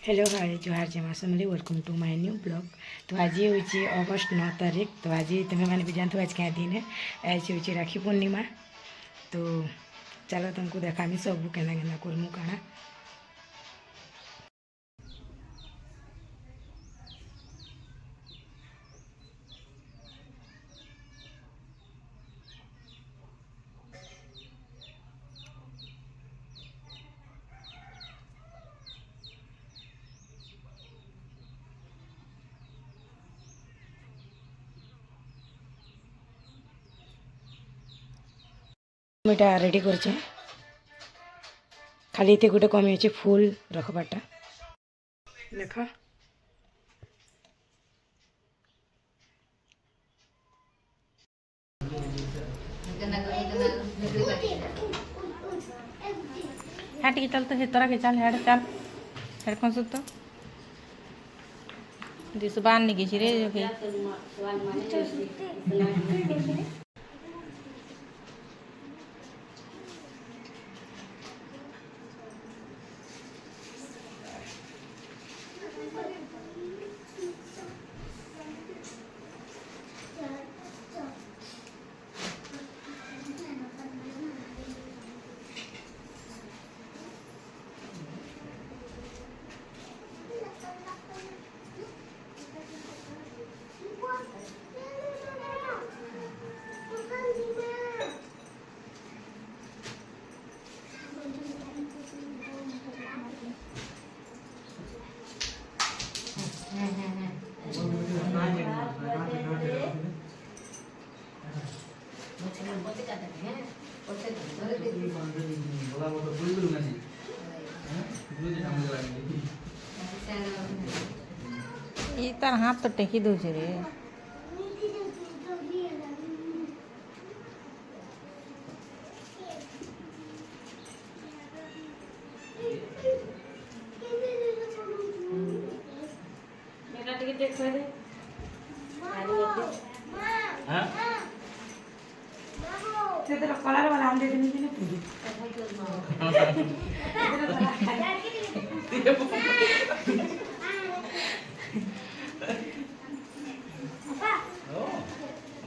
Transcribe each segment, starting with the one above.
Hello hi जोहार जमा समरी welcome to my new blog. तो आज हूँ अगस्ट 9 तारीख। तो आज तुम्हें मैंने भी जानते हो आज क्या दिन है। आज हूँ राखी पूर्णिमा। तो चलो तुमको देखामी सब केना केना करमु काଣା। এটা রেডি করছে খালি এতে গোটে কমি আছে ফুল রখবারটা লেখা হ্যাঁ টিকে চল তো হে তোরা কে চল হ্যাঁ চল হেডফোন সুত তো দিস বান নি গেছি রে ওকে ये तार हाथ तो टेकी दो रे कलर वाला हम दे देंगे ना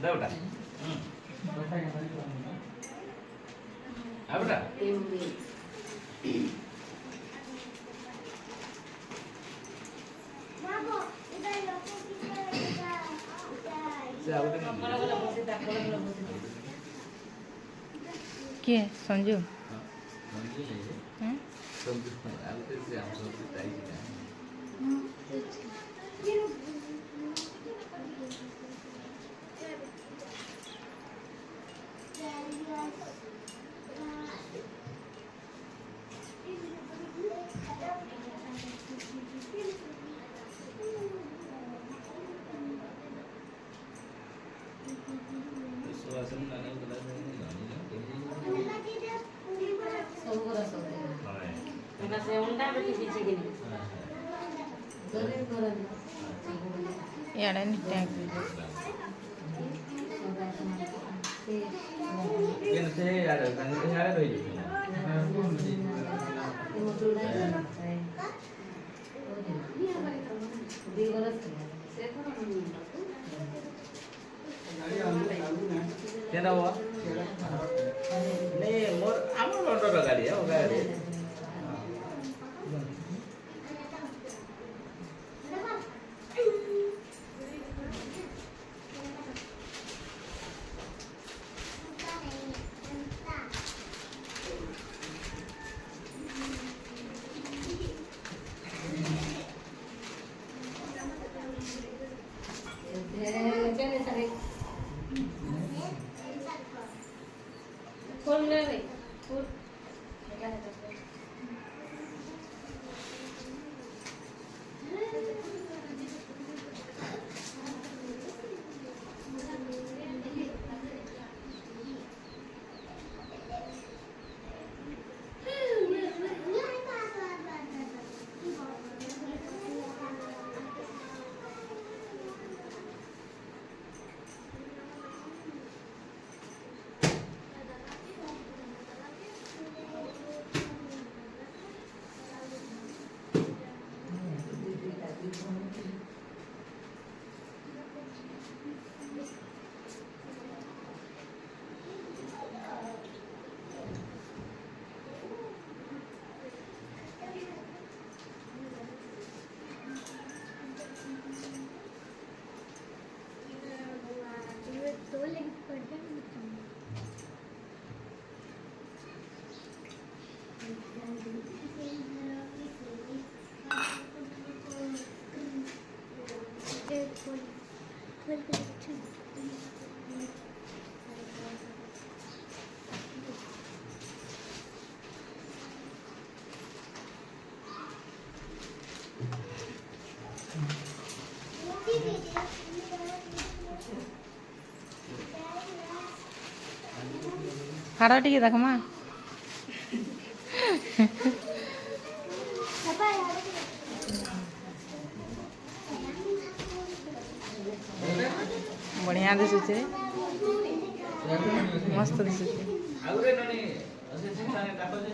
बेटा बेटा के संजू याडनी टैग ये से यार यार रही क्या हुआ नहीं मोर आमर मोटर गाड़ी है वो गाड़ी ହାଡ଼ ଟିକେ ଦେଖମା। ବଢ଼ିଆ ଦିଶୁଛେ, ମସ୍ତ ଦିଶୁଛେ। ଆଗୁରେ ନନି ଅସେ ସାଙ୍ଗେ କାଟ ଯେ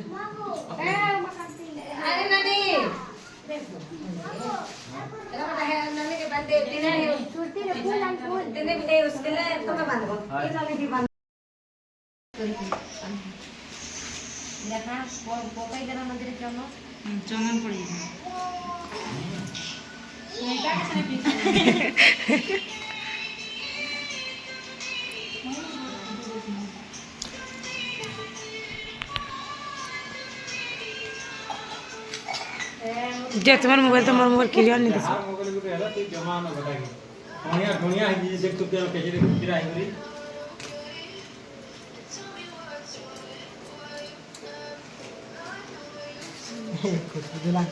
ଚନ୍ଦନ ପଡ଼ି जे तुम्हार मोबाइल तो मोर मोबाइल क्लियर नहीं दिस मोबाइल गुटे हला तू जमा न बताई बढ़िया बढ़िया है जे देख तू केनो केजरे गिरा है करी खुद लाग